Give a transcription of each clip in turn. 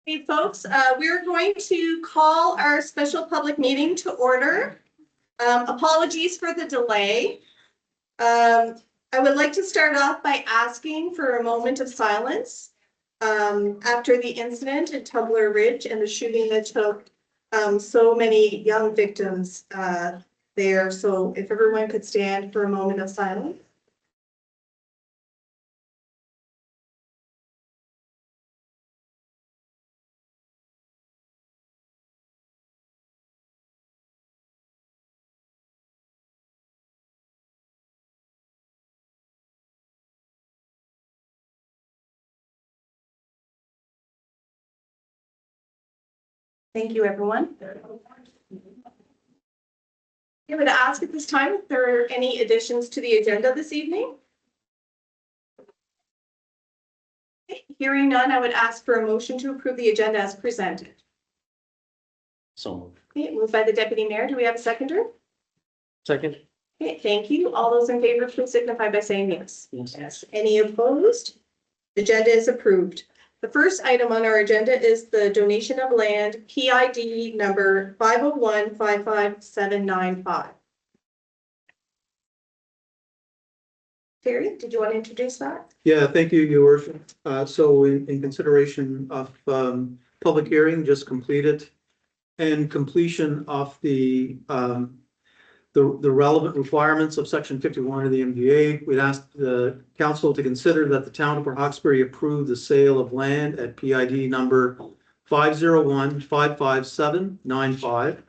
Hey, folks, we're going to call our special public meeting to order. Apologies for the delay. I would like to start off by asking for a moment of silence after the incident at Tumbler Ridge and the shooting that took so many young victims there. So if everyone could stand for a moment of silence. Thank you, everyone. I would ask at this time if there are any additions to the agenda this evening. Hearing none, I would ask for a motion to approve the agenda as presented. So moved. Okay, moved by the deputy mayor. Do we have a seconder? Second. Okay, thank you. All those in favor, please signify by saying yes. Yes. Any opposed? Agenda is approved. The first item on our agenda is the donation of land, PID number 501-55795. Terry, did you want to introduce that? Yeah, thank you, Your Worship. So in consideration of public hearing just completed and completion of the relevant requirements of section 51 of the MDA, we'd ask the council to consider that the town of Port Hawkesbury approve the sale of land at PID number 501-55795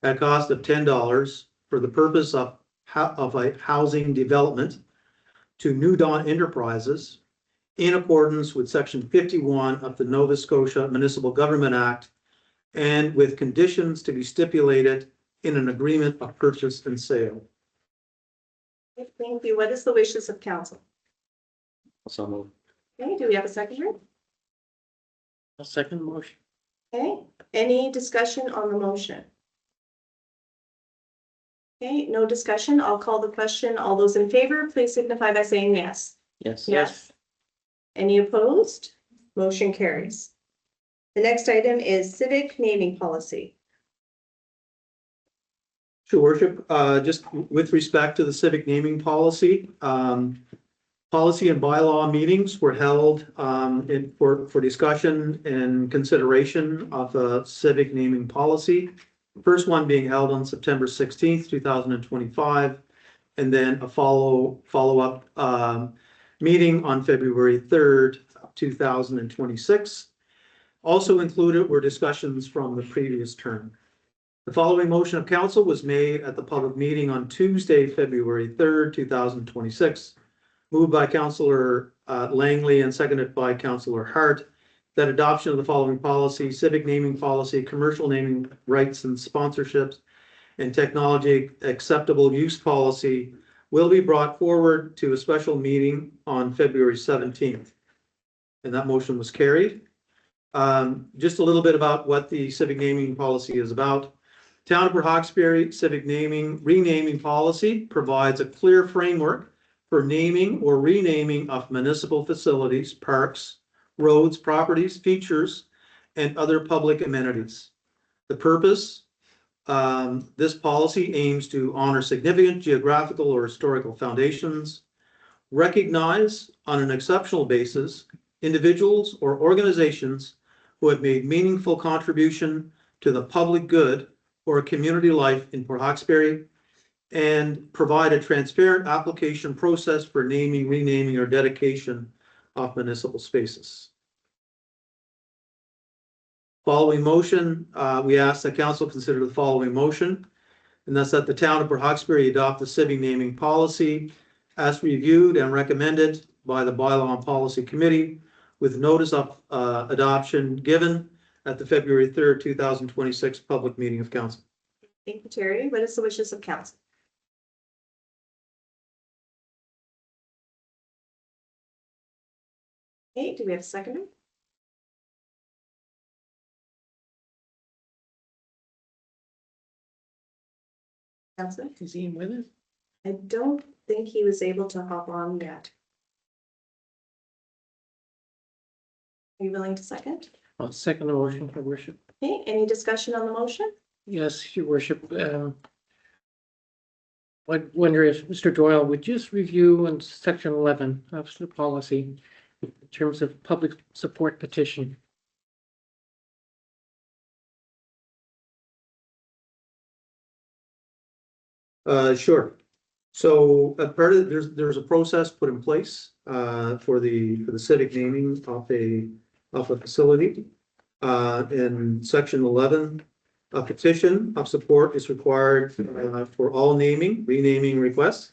at a cost of $10 for the purpose of a housing development to New Dawn Enterprises in accordance with section 51 of the Nova Scotia Municipal Government Act and with conditions to be stipulated in an agreement of purchase and sale. Thank you. What is the wishes of council? So moved. Okay, do we have a seconder? A second motion. Okay, any discussion on the motion? Okay, no discussion. I'll call the question. All those in favor, please signify by saying yes. Yes. Yes. Any opposed? Motion carries. The next item is civic naming policy. Your Worship, just with respect to the civic naming policy, policy and bylaw meetings were held for discussion and consideration of a civic naming policy. First one being held on September 16th, 2025, and then a follow-up meeting on February 3rd, 2026. Also included were discussions from the previous term. The following motion of council was made at the public meeting on Tuesday, February 3rd, 2026, moved by Councillor Langley and seconded by Councillor Hart, that adoption of the following policy, civic naming policy, commercial naming rights and sponsorships, and technology acceptable use policy will be brought forward to a special meeting on February 17th. And that motion was carried. Just a little bit about what the civic naming policy is about. Town of Port Hawkesbury civic renaming policy provides a clear framework for naming or renaming of municipal facilities, parks, roads, properties, features, and other public amenities. The purpose, this policy aims to honor significant geographical or historical foundations, recognize on an exceptional basis individuals or organizations who have made meaningful contribution to the public good or community life in Port Hawkesbury, and provide a transparent application process for naming, renaming, or dedication of municipal spaces. Following motion, we ask that council consider the following motion, and that's that the town of Port Hawkesbury adopt the civic naming policy as reviewed and recommended by the Bylaw and Policy Committee, with notice of adoption given at the February 3rd, 2026 public meeting of council. Thank you, Terry. What is the wishes of council? Okay, do we have a seconder? Councilor? Is he with us? I don't think he was able to hop on yet. Are you willing to second? I'll second the motion, Your Worship. Okay, any discussion on the motion? Yes, Your Worship. I wonder if Mr. Doyle would just review in section 11 of the policy in terms of public support petition. Sure. So part of, there's a process put in place, for the civic naming of a facility. In section 11, a petition of support is required, for all renaming requests,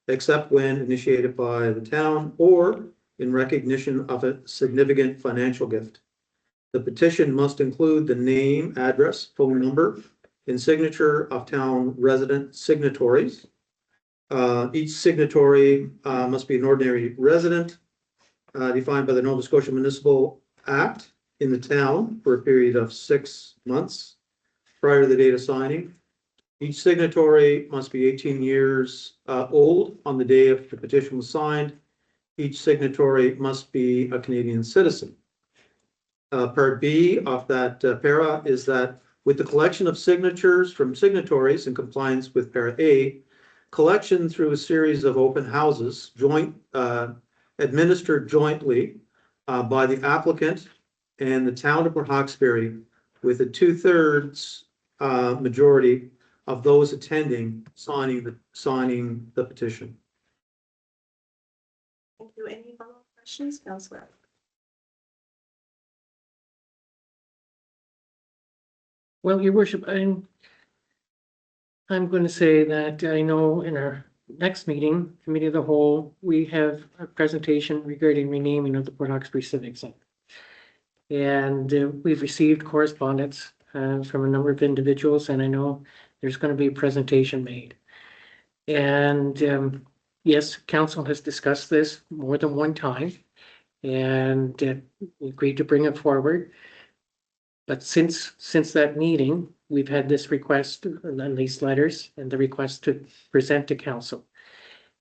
except when initiated by the town or in recognition of a significant financial gift. The petition must include the name, address, phone number, and signature of town resident signatories. Each signatory must be an ordinary resident defined by the Nova Scotia Municipal Act in the town for a period of 6 months prior to the date of signing. Each signatory must be 18 years old on the day of the petition was signed. Each signatory must be a Canadian citizen. Part B of that para is that with the collection of signatures from signatories in compliance with para A, collection through a series of open houses, administered jointly by the applicant and the town of Port Hawkesbury, with a 2/3 majority of those attending signing the petition. Thank you. Any follow-up questions, Councillor? Well, Your Worship, I'm going to say that I know in our next meeting, Committee of the Whole, we have a presentation regarding renaming of the Port Hawkesbury Civic Center. And we've received correspondence from a number of individuals, and I know there's going to be a presentation made. And yes, council has discussed this more than one time, and we agreed to bring it forward. But since that meeting, we've had this request and these letters and the request to present to council.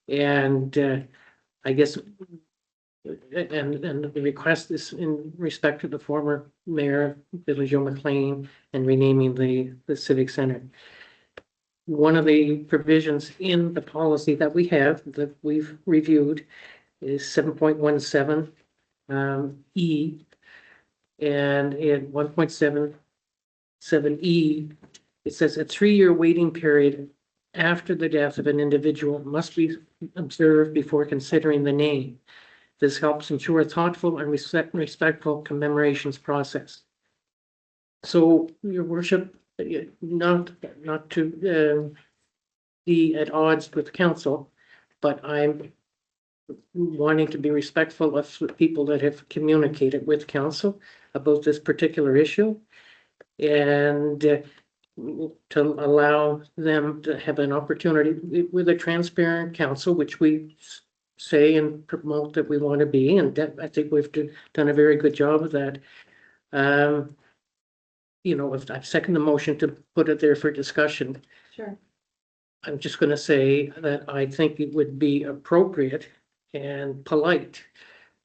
And I guess, and the request is in respect to the former mayor, Billy Joe McLean, and renaming the Civic Center. One of the provisions in the policy that we have, that we've reviewed, is 7.17 E. And in 1.77E, it says a 3-year waiting period after the death of an individual must be observed before considering the name. This helps ensure a thoughtful and respectful commemorations process. So, Your Worship, not to be at odds with council, but I'm wanting to be respectful of the people that have communicated with council about this particular issue, and to allow them to have an opportunity with a transparent council, which we say and promote that we want to be, and I think we've done a very good job of that. You know, if I second the motion to put it there for discussion. Sure. I'm just going to say that I think it would be appropriate and polite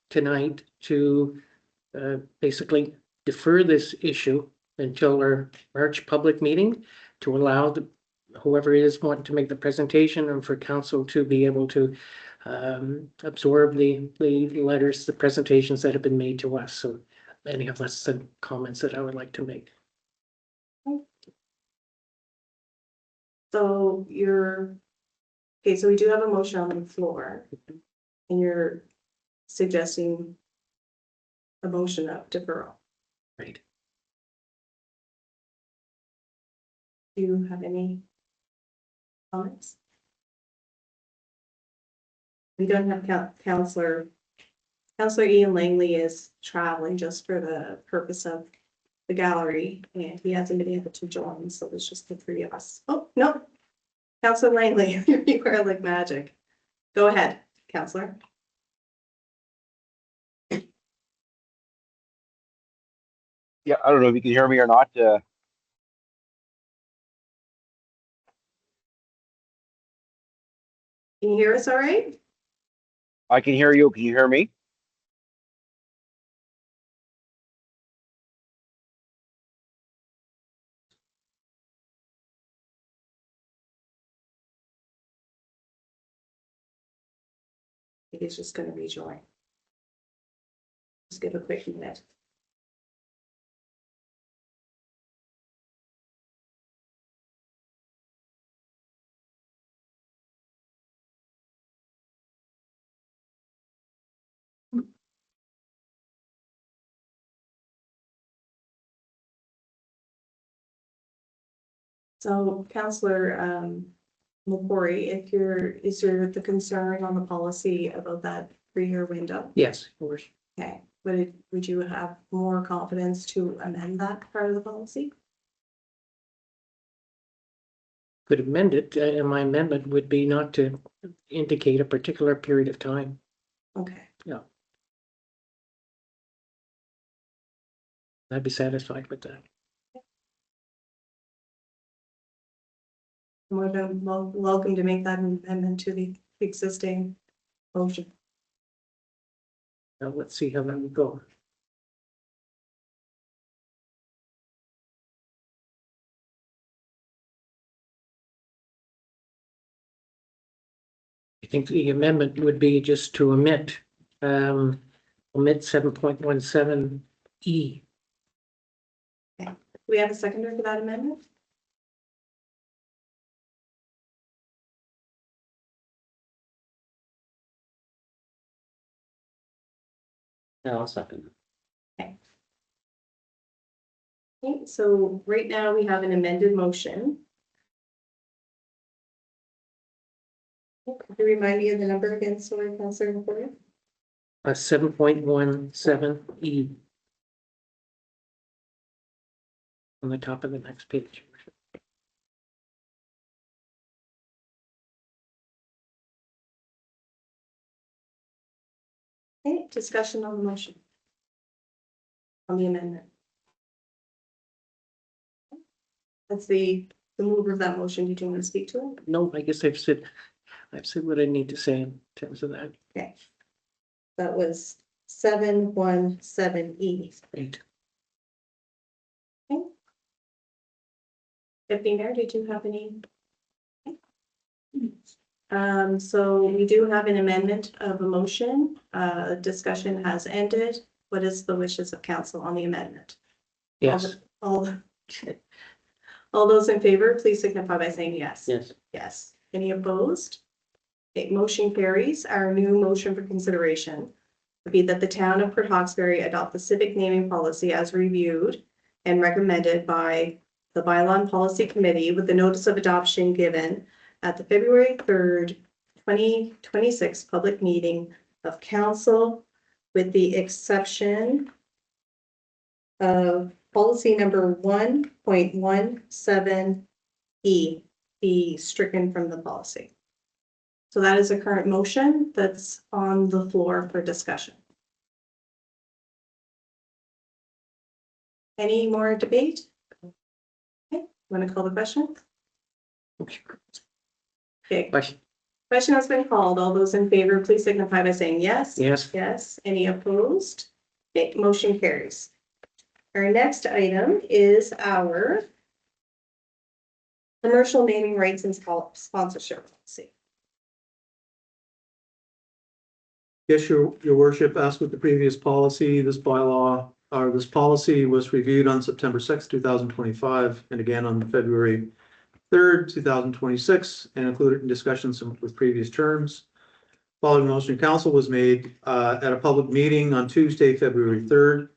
tonight to basically defer this issue until our March public meeting, to allow whoever it is wanting to make the presentation and for council to be able to absorb the letters, the presentations that have been made to us. So any of that's the comments that I would like to make. So okay, so we do have a motion on the floor, and you're suggesting a motion of deferral. Right. Do you have any comments? We don't have Councillor Ian Langley is traveling just for the purpose of the gallery, and he hasn't been able to join, so it's just the 3 of us. Oh, no. Councillor Langley, you are like magic. Go ahead, Councillor. Yeah, I don't know if you can hear me or not. Can you hear us all right? I can hear you. Can you hear me? He's just going to rejoin. Just give a quick minute. So Councillor Lepori, if is there the concern on the policy about that 3-year window? Yes, of course. Okay, would you have more confidence to amend that part of the policy? Could amend it, and my amendment would be not to indicate a particular period of time. Okay, I'd be satisfied with that. more than welcome to make that amendment to the existing motion. Now, let's see how that would go. I think the amendment would be just to omit 7.17 E. We have a seconder for that amendment? I'll second. Okay, so right now we have an amended motion. Could you remind me of the number again, sorry, Councillor Lepori? 7.17 E. On the top of the next page. Okay, discussion on the motion. On the amendment. That's the mover of that motion. Did you want to speak to it? No, I guess I've said what I need to say in terms of that. Okay. That was 717E. Right. Deputy Mayor, did you have any? So we do have an amendment of a motion. Discussion has ended. What is the wishes of council on the amendment? Yes. All those in favor, please signify by saying yes. Yes. Yes. Any opposed? Okay, motion carries. Our new motion for consideration would be that the town of Port Hawkesbury adopt the civic naming policy as reviewed and recommended by the Bylaw and Policy Committee with the notice of adoption given at the February 3rd, 2026 public meeting of council, with the exception of policy number 1.17E be stricken from the policy. So that is a current motion that's on the floor for discussion. Any more debate? Okay, want to call the question? Okay, Question. question has been called. All those in favor, please signify by saying yes. Yes. Yes. Any opposed? Okay, motion carries. Our next item is our commercial naming rights and sponsorship policy. Yes, your worship, as with the previous policy, this bylaw, or this policy was reviewed on September 6th, 2025, and again on February 3rd, 2026, and included in discussions with previous terms. Following motion of council was made at a public meeting on Tuesday, February 3rd.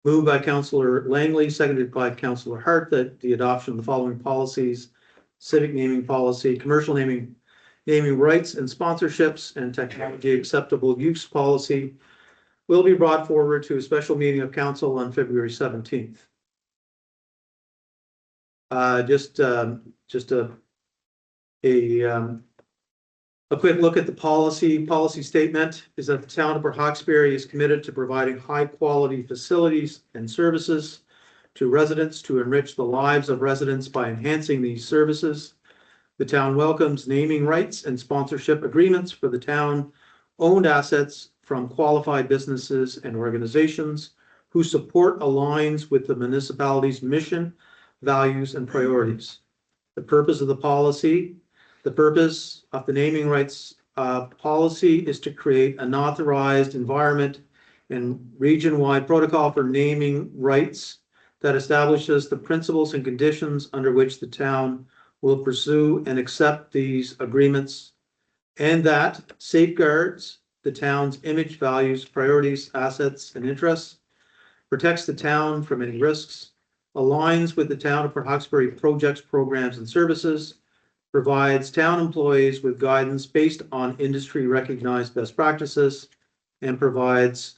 Moved by Councillor Langley, seconded by Councillor Hart, that the adoption of the following policies: civic naming policy, commercial naming rights and sponsorships, and technology acceptable use policy will be brought forward to a special meeting of council on February 17th. Just a quick look at the policy statement is that the town of Port Hawkesbury is committed to providing high quality facilities and services to residents to enrich the lives of residents by enhancing these services. The town welcomes naming rights and sponsorship agreements for the town owned assets from qualified businesses and organizations who support aligns with the municipality's mission, values, and priorities. The purpose of the policy, the purpose of the naming rights policy is to create an authorized environment and region-wide protocol for naming rights that establishes the principles and conditions under which the town will pursue and accept these agreements, and that safeguards the town's image, values, priorities, assets, and interests, protects the town from any risks, aligns with the town of Port Hawkesbury projects, programs, and services, provides town employees with guidance based on industry recognized best practices, and provides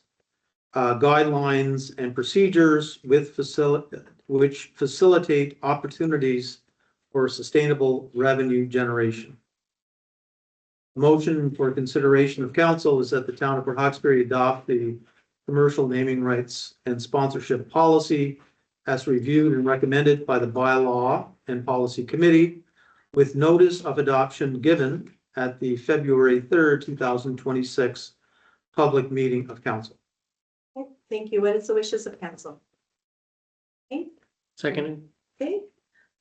guidelines and procedures which facilitate opportunities for sustainable revenue generation. Motion for consideration of council is that the town of Port Hawkesbury adopt the commercial naming rights and sponsorship policy as reviewed and recommended by the bylaw and policy committee, with notice of adoption given at the February 3rd, 2026 public meeting of council. Okay, thank you. What is the wishes of council? Okay, Second. okay.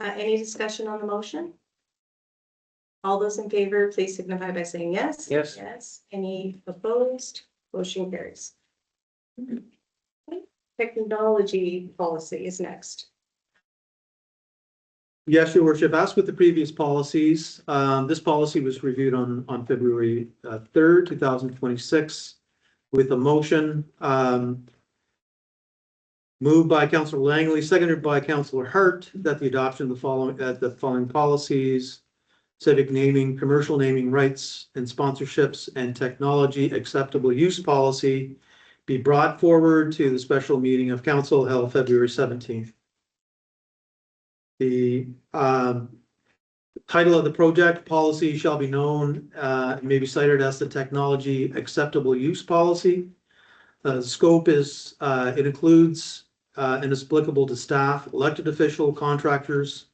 Any discussion on the motion? All those in favor, please signify by saying yes. Yes. Yes. Any opposed? Motion carries. Okay. Technology policy is next. Yes, your worship, as with the previous policies, this policy was reviewed on February 3rd, 2026 with a motion moved by Councillor Langley, seconded by Councillor Hart, that the adoption of the following policies, civic naming, commercial naming rights and sponsorships, and technology acceptable use policy be brought forward to the special meeting of council held February 17th. The title of the project policy shall be known, may be cited as the technology acceptable use policy. The scope is, it includes and is applicable to staff, elected official, contractors,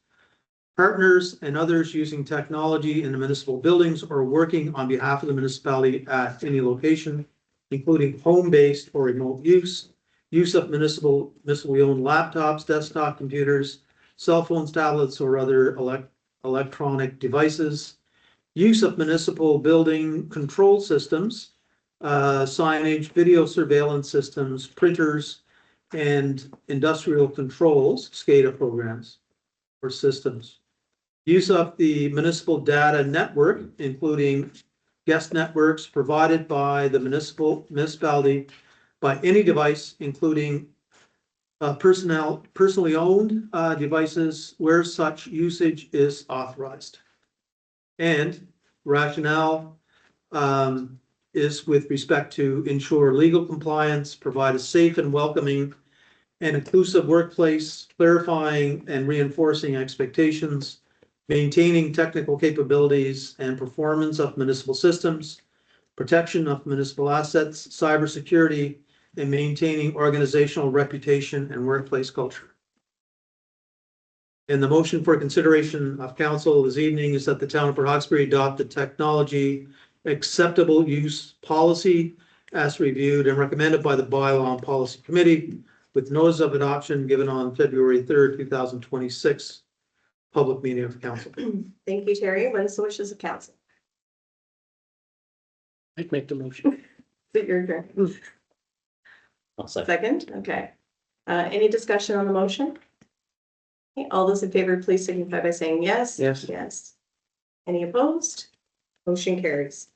partners, and others using technology in the municipal buildings or working on behalf of the municipality at any location, including home-based or remote use of municipally owned laptops, desktop computers, cell phones, tablets, or other electronic devices, use of municipal building control systems, signage, video surveillance systems, printers, and industrial controls, SCADA programs or systems. Use of the municipal data network, including guest networks provided by the municipality by any device, including personally owned devices where such usage is authorized. And rationale is with respect to ensure legal compliance, provide a safe and welcoming and inclusive workplace, clarifying and reinforcing expectations, maintaining technical capabilities and performance of municipal systems, protection of municipal assets, cybersecurity, and maintaining organizational reputation and workplace culture. And the motion for consideration of council this evening is that the town of Port Hawkesbury adopt the technology acceptable use policy as reviewed and recommended by the bylaw and policy committee, with notice of adoption given on February 3rd, 2026, public meeting of council. Thank you, Terry. What is the wishes of council? I'd make the motion. Is it your turn? I'll second. Second, okay. Any discussion on the motion? Okay, all those in favor, please signify by saying yes. Yes. Yes. Any opposed? Motion carries.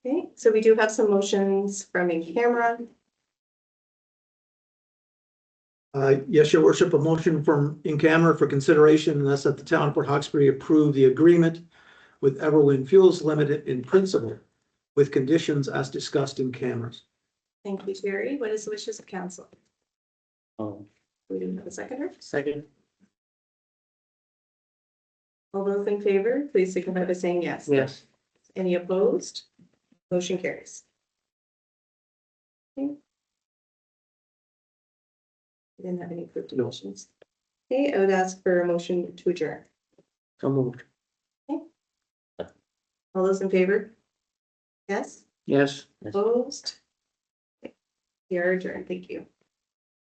Okay, so we do have some motions from in camera. Yes, your worship, a motion from in camera for consideration, and that's that the town of Port Hawkesbury approve the agreement with Everwind Fuels Limited in principle with conditions as discussed in cameras. Thank you, Terry. What is the wishes of council? We do have a seconder. Second. All those in favor, please signify by saying yes. Yes. Any opposed? Motion carries. Okay. We didn't have any approved No. motions. Okay, I would ask for a motion to adjourn. So moved. All those in favor? Yes, Yes. opposed? Okay, we are adjourned. Thank you.